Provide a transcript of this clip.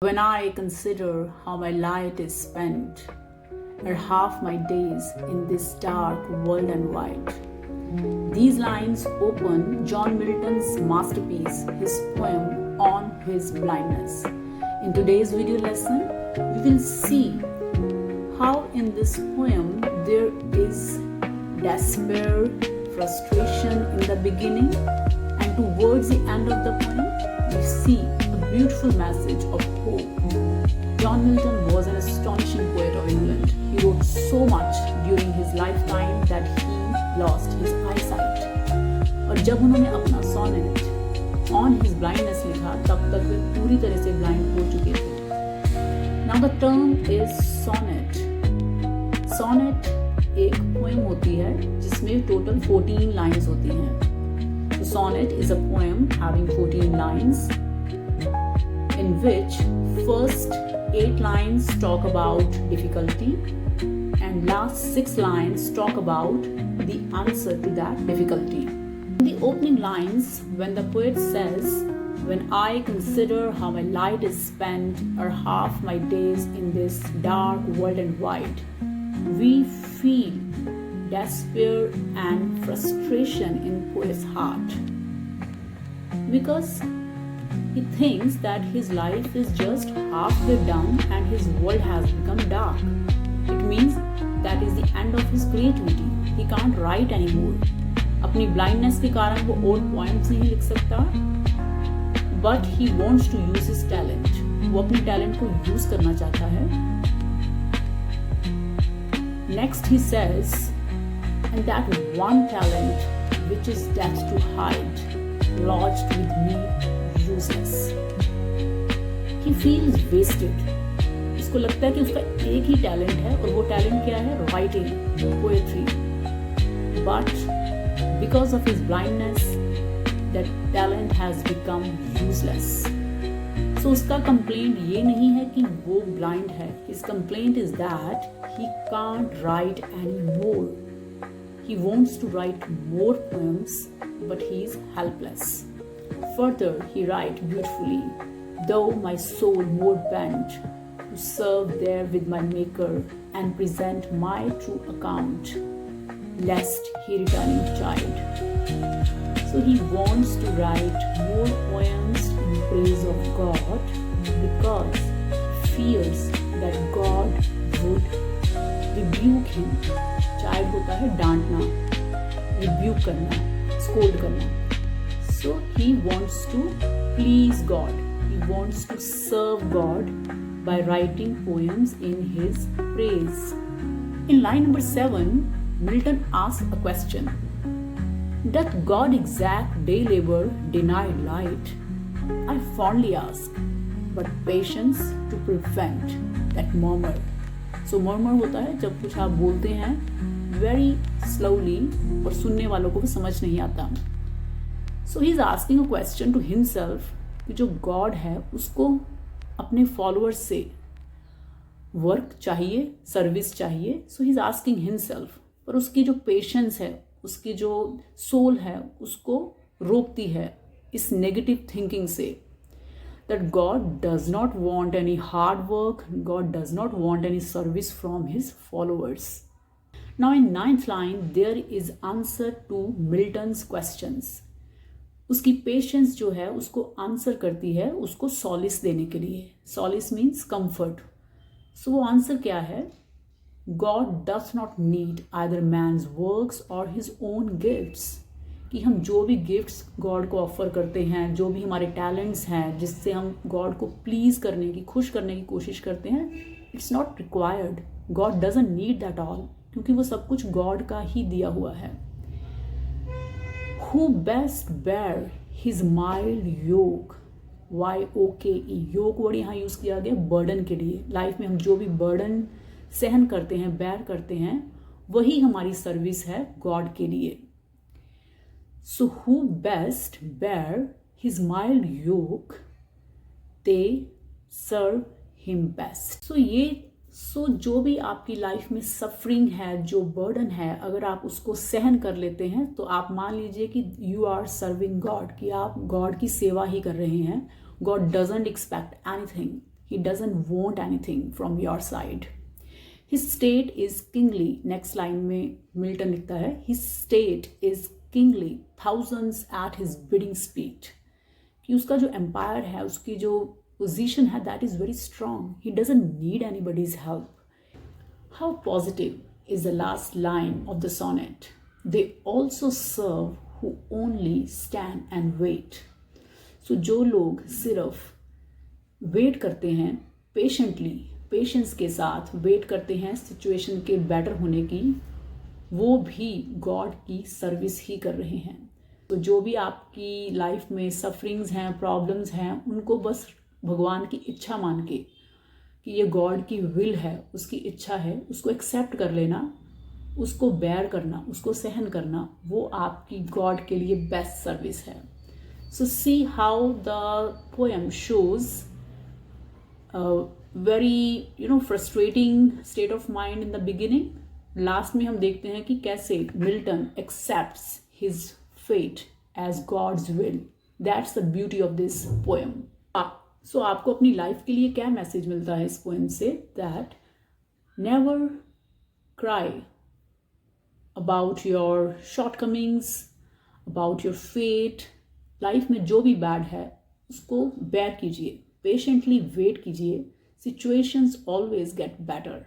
When I consider how my light is spent, or half my days in this dark world and wide. These lines open John Milton's masterpiece, his poem On His Blindness. In today's video lesson, we will see how in this poem there is despair, frustration in the beginning, and towards the end of the poem, we see a beautiful message of hope. John Milton was an astonishing poet of England. He wrote so much during his lifetime that he lost his eyesight. और जब उन्होंने अपना sonnet on his blindness लिखा तब तक वे पूरी तरह से ब्लाइंड हो चुके थे. Now the term is sonnet. Sonnet एक पोएम होती है जिसमें टोटल 14 लाइन्स होती हैं. So sonnet is a poem having 14 lines in which first 8 lines talk about difficulty and last 6 lines talk about the answer to that difficulty. In the opening lines, when the poet says, "When I consider how my light is spent, or half my days in this dark world and wide," we feel despair and frustration in poet's heart, because he thinks that his life is just halfway done and his world has become dark. It means that is the end of his creativity. He can't write anymore. अपनी blindness के कारण वो और poems नहीं लिख सकता, but he wants to use his talent. वो अपने talent को use करना चाहता है. Next he says, "And that one talent which is death to hide, lodged with me useless." He feels wasted. इसको लगता है कि उसका एक ही टैलेंट है और वो टैलेंट क्या है? Writing, poetry. But because of his blindness, that talent has become useless. So उसका complaint ये नहीं है कि वो blind है. His complaint is that he can't write anymore. He wants to write more poems, but he is helpless. Further, he writes beautifully, "Though my soul more bent to serve there with my Maker and present my true account, lest he returning child." So he wants to write more poems in praise of God because he fears that God would rebuke him. Child होता है डांटना, rebuke करना, scold करना. So he wants to please God. He wants to serve God by writing poems in his praise. In line number 7, Milton asks a question. "Doth God exact day labor denied light? I fondly ask, but patience to prevent that murmur." So murmur होता है जब कुछ आप बोलते हैं very slowly और सुनने वालों को भी समझ नहीं आता. So he is asking a question to himself कि जो God है उसको अपने followers से वर्क चाहिए, सर्विस चाहिए. So he is asking himself, पर उसकी जो पेशेंस है, उसकी जो सोल है उसको रोकती है इस नेगेटिव थिंकिंग से that God does not want any hard work, God does not want any service from his followers. Now in 9th line there is answer to Milton's questions. उसकी पेशेंस जो है उसको आंसर करती है उसको Solis देने के लिए. Solis means comfort. सो वो आंसर क्या है? God does not need either man's works और हिज ओन गिफ्ट्स. कि हम जो भी गिफ्ट्स गॉड को ऑफर करते हैं, जो भी हमारे टैलेंट्स हैं जिससे हम गॉड को प्लीज़ करने की, खुश करने की कोशिश करते हैं, it's not required. God doesn't need that all, क्योंकि वो सब कुछ गॉड का ही दिया हुआ है. Who best bear his mild yoke, yoke. Yoke word यहाँ यूज किया गया बर्डन के लिए. लाइफ में हम जो भी बर्डन सहन करते हैं, बेयर करते हैं, वही हमारी सर्विस है गॉड के लिए. So who best bear his mild yoke, they serve him best. So जो भी आपकी लाइफ में सफरिंग है, जो बर्डन है, अगर आप उसको सहन कर लेते हैं तो आप मान लीजिए कि यू आर सर्विंग गॉड, कि आप गॉड की सेवा ही कर रहे हैं. God doesn't expect anything. He doesn't want anything from your side. His state is kingly. Next line में मिल्टन लिखता है, his state is kingly, thousands at his bidding speed. कि उसका जो एम्पायर है, उसकी जो पोजीशन है, that is very strong. He doesn't need anybody's help. How positive is the last line of the sonnet. They also serve who only stand and wait. So जो लोग सिर्फ वेट करते हैं, पेशेंस के साथ वेट करते हैं सिचुएशन के बेटर होने की, वो भी गॉड की सर्विस ही कर रहे हैं. तो जो भी आपकी लाइफ में सफरिंग्स हैं, प्रॉब्लम्स हैं, उनको बस भगवान की इच्छा मान के कि ये गॉड की विल है, उसकी इच्छा है, उसको एक्सेप्ट कर लेना, उसको बेयर करना, उसको सहन करना, वो आपकी गॉड के लिए बेस्ट सर्विस है. So see how the poem shows very frustrating state of mind in the beginning. Last में हम देखते हैं कि कैसे Milton accepts his fate as God's will. That's the beauty of this poem. So आपको अपनी लाइफ के लिए क्या मैसेज मिलता है इस पोएम से? That never cry about your shortcomings, about your fate. Life में जो भी बैड है उसको बेयर कीजिए, पेशेंटली वेट कीजिए. Situations always get better.